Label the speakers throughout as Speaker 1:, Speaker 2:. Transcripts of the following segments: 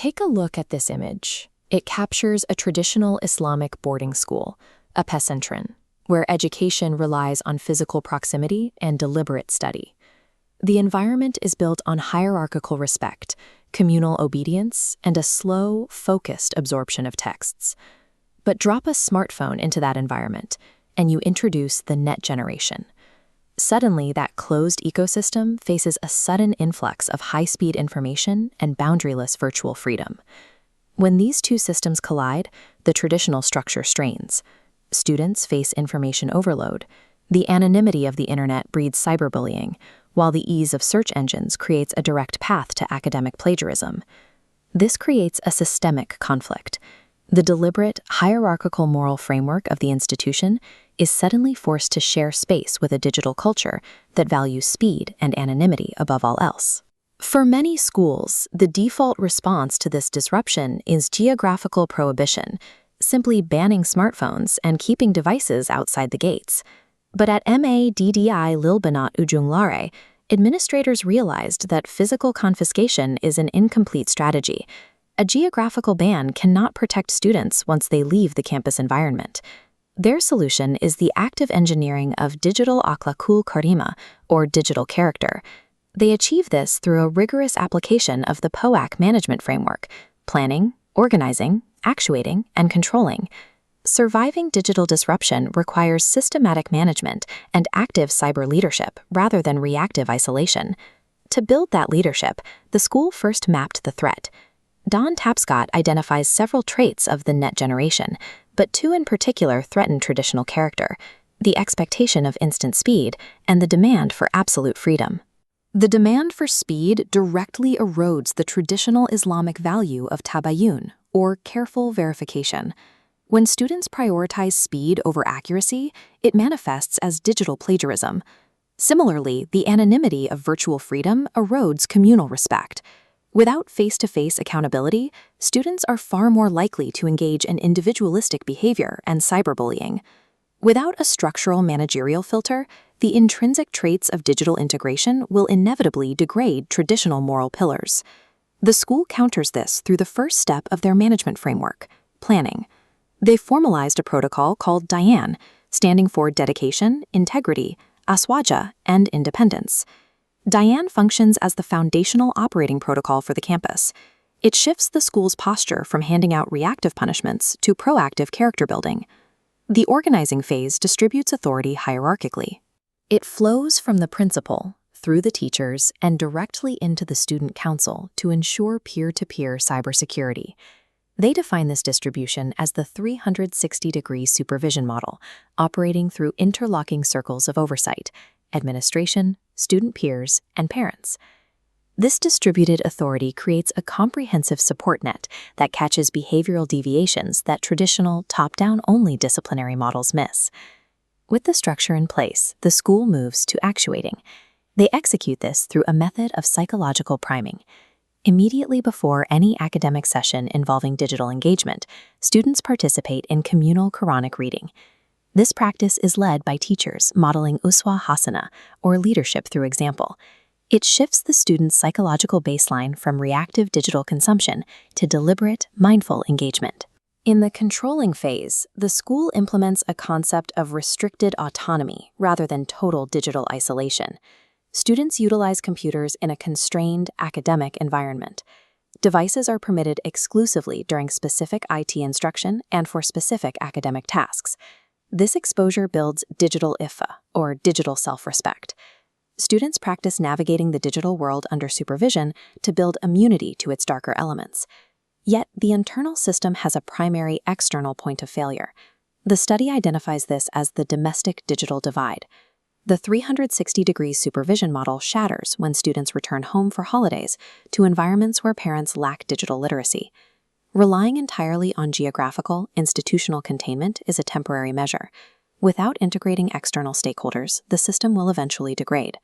Speaker 1: Take a look at this image. It captures a traditional Islamic boarding school, a pesantren, where education relies on physical proximity and deliberate study. The environment is built on hierarchical respect, communal obedience, and a slow, focused absorption of texts. But drop a smartphone into that environment, and you introduce the net generation. Suddenly, that closed ecosystem faces a sudden influx of high-speed information and boundaryless virtual freedom. When these two systems collide, the traditional structure strains. Students face information overload. The anonymity of the internet breeds cyberbullying, while the ease of search engines creates a direct path to academic plagiarism. This creates a systemic conflict. The deliberate, hierarchical moral framework of the institution is suddenly forced to share space with a digital culture that values speed and anonymity above all else. For many schools, the default response to this disruption is geographical prohibition, simply banning smartphones and keeping devices outside the gates. But at MADDI Lilbanat Ujung Lare, administrators realized that physical confiscation is an incomplete strategy. A geographical ban cannot protect students once they leave the campus environment. Their solution is the active engineering of digital Akhlakul Karimah, or digital character. They achieve this through a rigorous application of the POAC management framework: planning, organizing, actuating, and controlling. Surviving digital disruption requires systematic management and active cyber leadership rather than reactive isolation. To build that leadership, the school first mapped the threat. Don Tapscott identifies several traits of the net generation, but two in particular threaten traditional character: the expectation of instant speed and the demand for absolute freedom. The demand for speed directly erodes the traditional Islamic value of tabayyun, or careful verification. When students prioritize speed over accuracy, it manifests as digital plagiarism. Similarly, the anonymity of virtual freedom erodes communal respect. Without face-to-face accountability, students are far more likely to engage in individualistic behavior and cyberbullying. Without a structural managerial filter, the intrinsic traits of digital integration will inevitably degrade traditional moral pillars. The school counters this through the first step of their management framework: planning. They formalized a protocol called DIAN, standing for dedication, integrity, aswaja, and independence. DIAN functions as the foundational operating protocol for the campus. It shifts the school's posture from handing out reactive punishments to proactive character building. The organizing phase distributes authority hierarchically. It flows from the principal, through the teachers, and directly into the student council to ensure peer-to-peer cybersecurity. They define this distribution as the 360-degree supervision model, operating through interlocking circles of oversight: administration, student peers, and parents. This distributed authority creates a comprehensive support net that catches behavioral deviations that traditional, top-down-only disciplinary models miss. With the structure in place, the school moves to actuating. They execute this through a method of psychological priming. Immediately before any academic session involving digital engagement, students participate in communal Quranic reading. This practice is led by teachers modeling uswa hasana, or leadership through example. It shifts the student's psychological baseline from reactive digital consumption to deliberate, mindful engagement. In the controlling phase, the school implements a concept of restricted autonomy rather than total digital isolation. Students utilize computers in a constrained academic environment. Devices are permitted exclusively during specific IT instruction and for specific academic tasks. This exposure builds digital iffa, or digital self-respect. Students practice navigating the digital world under supervision to build immunity to its darker elements. Yet, the internal system has a primary external point of failure. The study identifies this as the domestic digital divide. The 360-degree supervision model shatters when students return home for holidays to environments where parents lack digital literacy. Relying entirely on geographical, institutional containment is a temporary measure. Without integrating external stakeholders, the system will eventually degrade.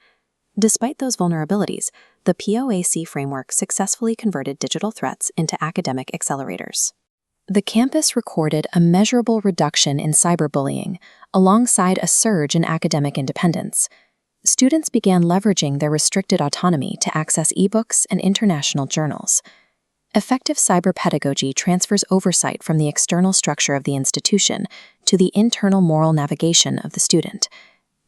Speaker 1: Despite those vulnerabilities, the POAC framework successfully converted digital threats into academic accelerators. The campus recorded a measurable reduction in cyberbullying, alongside a surge in academic independence. Students began leveraging their restricted autonomy to access ebooks and international journals. Effective cyber pedagogy transfers oversight from the external structure of the institution to the internal moral navigation of the student.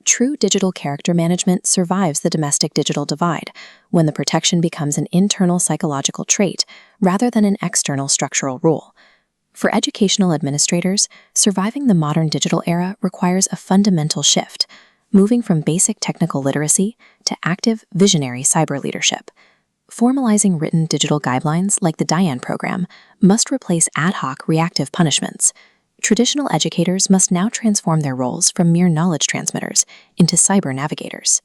Speaker 1: True digital character management survives the domestic digital divide when the protection becomes an internal psychological trait rather than an external structural rule. For educational administrators, surviving the modern digital era requires a fundamental shift, moving from basic technical literacy to active, visionary cyber leadership. Formalizing written digital guidelines like the Diane program must replace ad hoc reactive punishments. Traditional educators must now transform their roles from mere knowledge transmitters into cyber navigators.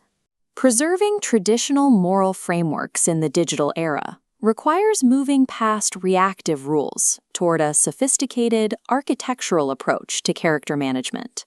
Speaker 1: Preserving traditional moral frameworks in the digital era requires moving past reactive rules toward a sophisticated, architectural approach to character management.